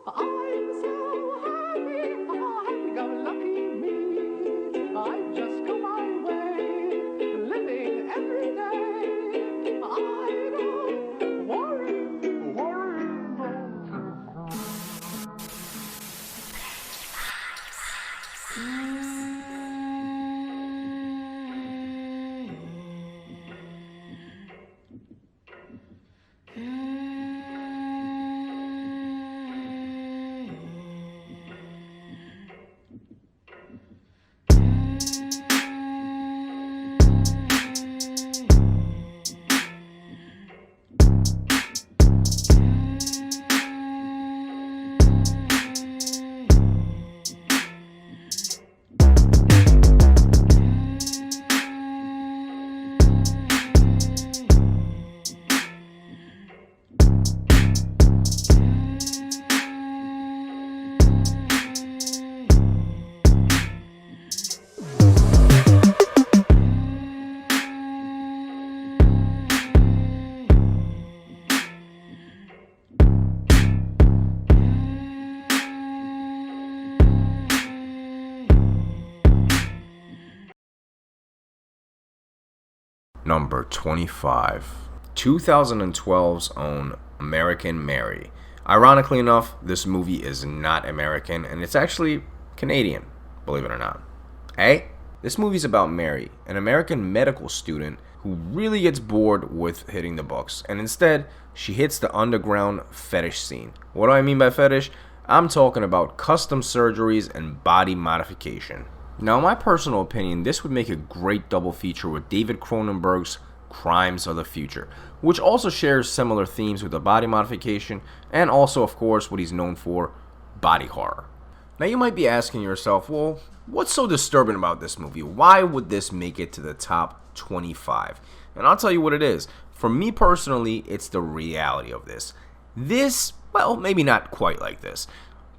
I'm so happy, happy-go-lucky me. I just go my way, living every day. I don't worry. Number 25. 2012's own American Mary. Ironically enough, this movie is not American and it's actually Canadian, believe it or not. Hey, this movie's about Mary, an American medical student who really gets bored with hitting the books, and instead, she hits the underground fetish scene. What do I mean by fetish? I'm talking about custom surgeries and body modification. Now, in my personal opinion, this would make a great double feature with David Cronenberg's Crimes of the Future, which also shares similar themes with the body modification and also, of course, what he's known for, body horror. Now, you might be asking yourself, well, what's so disturbing about this movie? Why would this make it to the top 25? And I'll tell you what it is. For me personally, it's the reality of this. This, well, maybe not quite like this,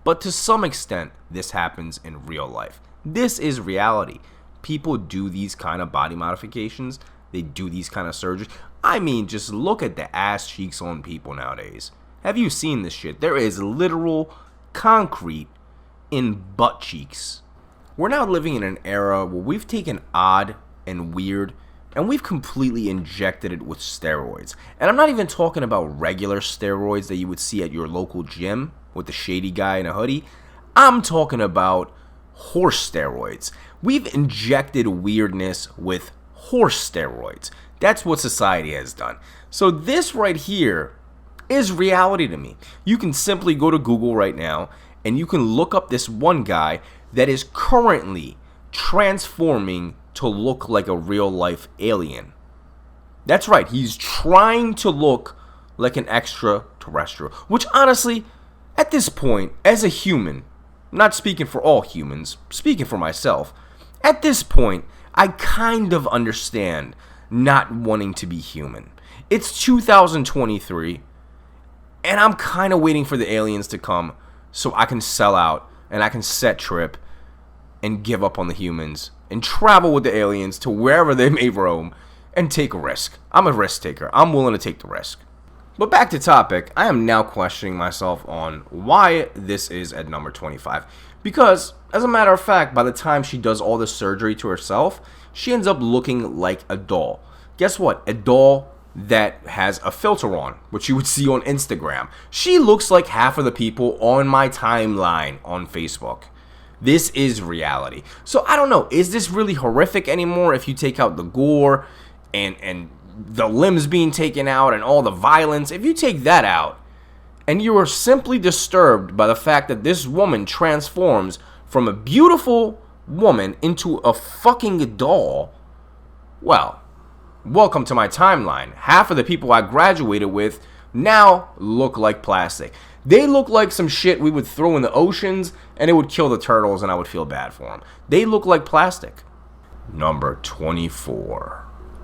but to some extent, this happens in real life. This is reality. People do these kind of body modifications. They do these kind of surgeries. I mean, just look at the ass cheeks on people nowadays. Have you seen this shit? There is literal concrete in butt cheeks. We're now living in an era where we've taken odd and weird and we've completely injected it with steroids. And I'm not even talking about regular steroids that you would see at your local gym with the shady guy in a hoodie. I'm talking about horse steroids. We've injected weirdness with horse steroids. That's what society has done. So this right here is reality to me. You can simply go to Google right now and you can look up this one guy that is currently transforming to look like a real life alien. That's right, he's trying to look like an extraterrestrial, which honestly, at this point, as a human, not speaking for all humans, speaking for myself, at this point, I kind of understand not wanting to be human. It's 2023, and I'm kind of waiting for the aliens to come so I can sell out and I can set trip and give up on the humans and travel with the aliens to wherever they may roam and take a risk. I'm a risk taker. I'm willing to take the risk. But back to topic, I am now questioning myself on why this is at number 25. Because, as a matter of fact, by the time she does all this surgery to herself, she ends up looking like a doll. Guess what? A doll that has a filter on, which you would see on Instagram. She looks like half of the people on my timeline on Facebook. This is reality. So I don't know, is this really horrific anymore if you take out the gore and the limbs being taken out and all the violence? If you take that out and you are simply disturbed by the fact that this woman transforms from a beautiful woman into a fucking doll, well, welcome to my timeline. Half of the people I graduated with now look like plastic. They look like some shit we would throw in the oceans and it would kill the turtles and I would feel bad for them. They look like plastic. Number 24.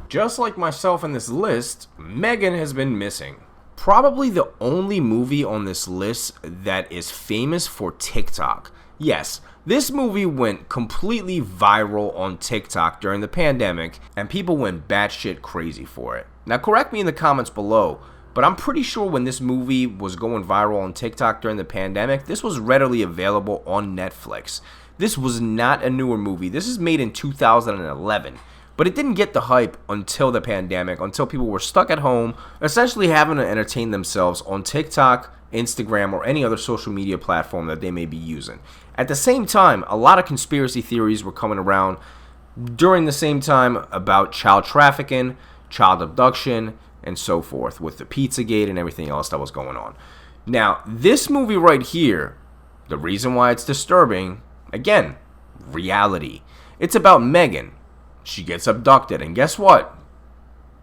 Just like myself in this list, Megan has been missing. Probably the only movie on this list that is famous for TikTok. Yes, this movie went completely viral on TikTok during the pandemic, and people went batshit crazy for it. Now, correct me in the comments below, but I'm pretty sure when this movie was going viral on TikTok during the pandemic, this was readily available on Netflix. This was not a newer movie. This is made in 2011. But it didn't get the hype until the pandemic, until people were stuck at home, essentially having to entertain themselves on TikTok, Instagram, or any other social media platform that they may be using. At the same time, a lot of conspiracy theories were coming around during the same time about child trafficking, child abduction, and so forth, with the Pizzagate and everything else that was going on. Now, this movie right here, the reason why it's disturbing, again, reality. It's about Megan. She gets abducted, and guess what?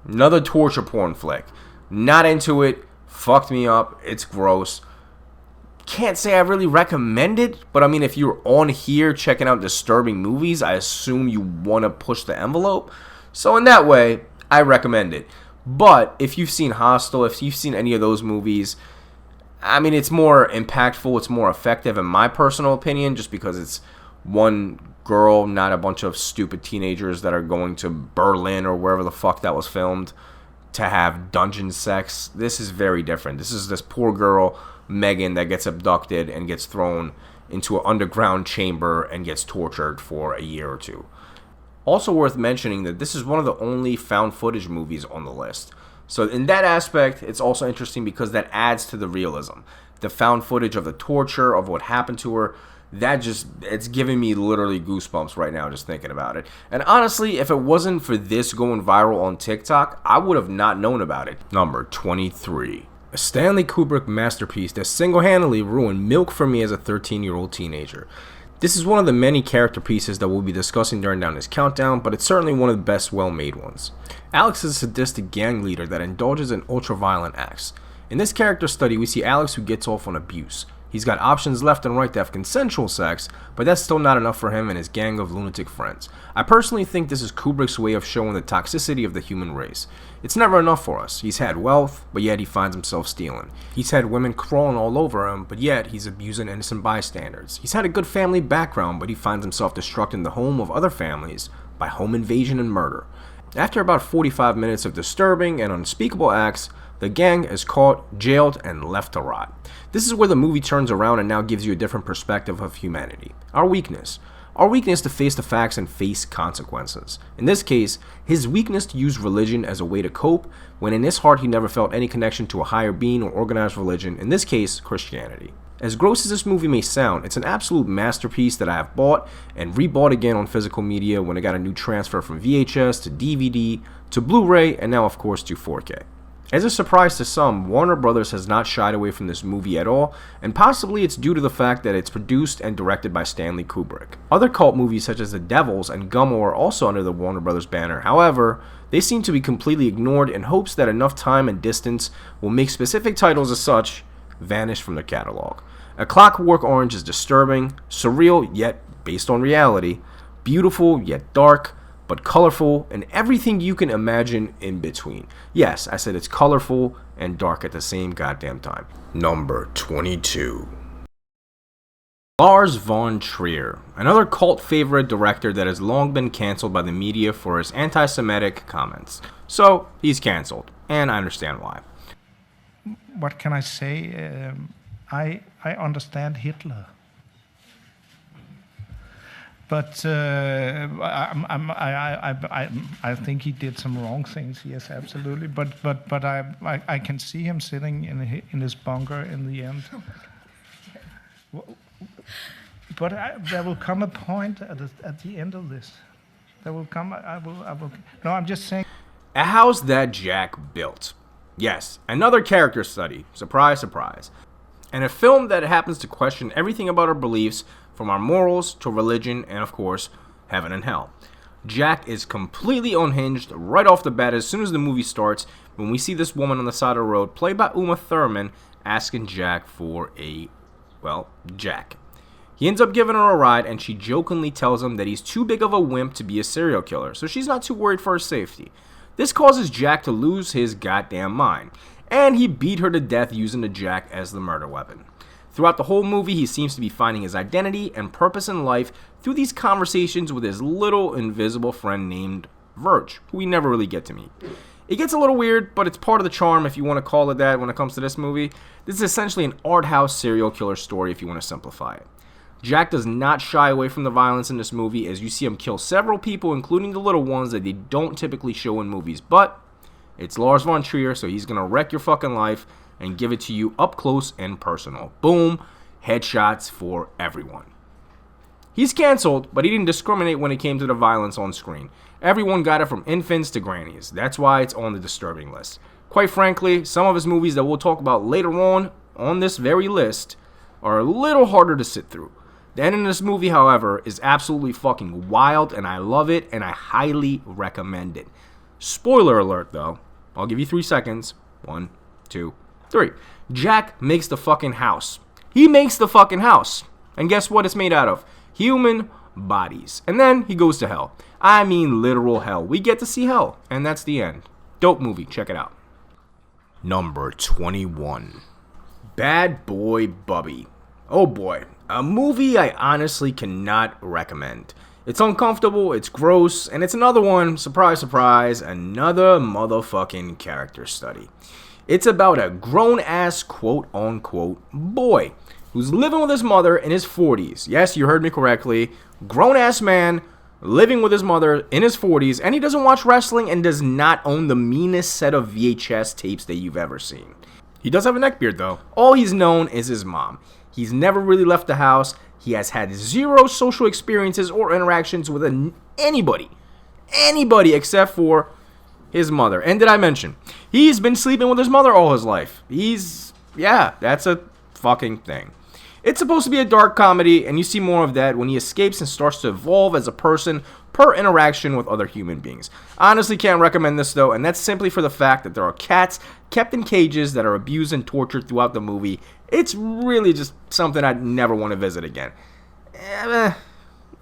Another torture porn flick. Not into it. Fucked me up. It's gross. Can't say I really recommend it, but I mean, if you're on here checking out disturbing movies, I assume you want to push the envelope. So in that way, I recommend it. But if you've seen Hostel, if you've seen any of those movies, I mean, it's more impactful. It's more effective, in my personal opinion, just because it's one girl, not a bunch of stupid teenagers that are going to Berlin or wherever the fuck that was filmed to have dungeon sex. This is very different. This is this poor girl, Megan, that gets abducted and gets thrown into an underground chamber and gets tortured for a year or two. Also worth mentioning that this is one of the only found footage movies on the list. So in that aspect, it's also interesting because that adds to the realism. The found footage of the torture, of what happened to her, it's giving me literally goosebumps right now just thinking about it. And honestly, if it wasn't for this going viral on TikTok, I would have not known about it. Number 23. A Stanley Kubrick masterpiece that single-handedly ruined milk for me as a 13-year-old teenager. This is one of the many character pieces that we'll be discussing during down this countdown, but it's certainly one of the best well-made ones. Alex is a sadistic gang leader that indulges in ultra-violent acts. In this character study, we see Alex who gets off on abuse. He's got options left and right to have consensual sex, but that's still not enough for him and his gang of lunatic friends. I personally think this is Kubrick's way of showing the toxicity of the human race. It's never enough for us. He's had wealth, but yet he finds himself stealing. He's had women crawling all over him, but yet he's abusing innocent bystanders. He's had a good family background, but he finds himself destructing the home of other families by home invasion and murder. After about 45 minutes of disturbing and unspeakable acts, the gang is caught, jailed, and left to rot. This is where the movie turns around and now gives you a different perspective of humanity. Our weakness. Our weakness to face the facts and face consequences. In this case, his weakness to use religion as a way to cope, when in his heart he never felt any connection to a higher being or organized religion, in this case, Christianity. As gross as this movie may sound, it's an absolute masterpiece that I have bought and rebought again on physical media when I got a new transfer from VHS to DVD to Blu-ray and now of course to 4K. As a surprise to some, Warner Brothers has not shied away from this movie at all, and possibly it's due to the fact that it's produced and directed by Stanley Kubrick. Other cult movies such as The Devils and Gummo are also under the Warner Brothers banner. However, they seem to be completely ignored in hopes that enough time and distance will make specific titles as such vanish from their catalog. A Clockwork Orange is disturbing, surreal yet based on reality, beautiful yet dark, but colorful, and everything you can imagine in between. Yes, I said it's colorful and dark at the same goddamn time. Number 22. Lars von Trier, another cult favorite director that has long been canceled by the media for his anti-Semitic comments. So, he's canceled, and I understand why. What can I say? I understand Hitler. But I think he did some wrong things. Yes, absolutely. But I can see him sitting in his bunker in the end. But there will come a point at the end of this. There will come. I will. No, I'm just saying. A house that Jack built. Yes, another character study. Surprise, surprise. And a film that happens to question everything about our beliefs, from our morals to religion and, of course, heaven and hell. Jack is completely unhinged right off the bat as soon as the movie starts when we see this woman on the side of the road, played by Uma Thurman, asking Jack for Jack. He ends up giving her a ride, and she jokingly tells him that he's too big of a wimp to be a serial killer, so she's not too worried for her safety. This causes Jack to lose his goddamn mind, and he beat her to death using the jack as the murder weapon. Throughout the whole movie, he seems to be finding his identity and purpose in life through these conversations with his little invisible friend named Verge, who we never really get to meet. It gets a little weird, but it's part of the charm, if you want to call it that, when it comes to this movie. This is essentially an art house serial killer story, if you want to simplify it. Jack does not shy away from the violence in this movie, as you see him kill several people, including the little ones that they don't typically show in movies. But it's Lars von Trier, so he's going to wreck your fucking life and give it to you up close and personal. Boom, headshots for everyone. He's canceled, but he didn't discriminate when it came to the violence on screen. Everyone got it from infants to grannies. That's why it's on the disturbing list. Quite frankly, some of his movies that we'll talk about later on this very list are a little harder to sit through. The end of this movie, however, is absolutely fucking wild, and I love it, and I highly recommend it. Spoiler alert, though. I'll give you 3 seconds. 1, 2, 3. Jack makes the fucking house. He makes the fucking house. And guess what it's made out of? Human bodies. And then he goes to hell. I mean literal hell. We get to see hell. And that's the end. Dope movie. Check it out. Number 21. Bad Boy Bubby. Oh boy. A movie I honestly cannot recommend. It's uncomfortable, it's gross, and it's another one, surprise, surprise, another motherfucking character study. It's about a grown-ass quote-unquote boy who's living with his mother in his 40s. Yes, you heard me correctly. Grown-ass man living with his mother in his 40s, and he doesn't watch wrestling and does not own the meanest set of VHS tapes that you've ever seen. He does have a neckbeard, though. All he's known is his mom. He's never really left the house. He has had zero social experiences or interactions with anybody except for his mother. And did I mention, he's been sleeping with his mother all his life. That's a fucking thing. It's supposed to be a dark comedy, and you see more of that when he escapes and starts to evolve as a person per interaction with other human beings. Honestly, can't recommend this though, and that's simply for the fact that there are cats kept in cages that are abused and tortured throughout the movie. It's really just something I'd never want to visit again.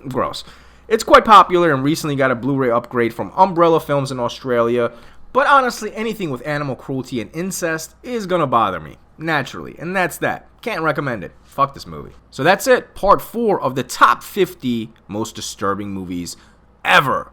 Gross. It's quite popular and recently got a Blu-ray upgrade from Umbrella Films in Australia, but honestly, anything with animal cruelty and incest is gonna bother me, naturally, and that's that. Can't recommend it. Fuck this movie. So that's it, part 4 of the top 50 most disturbing movies ever.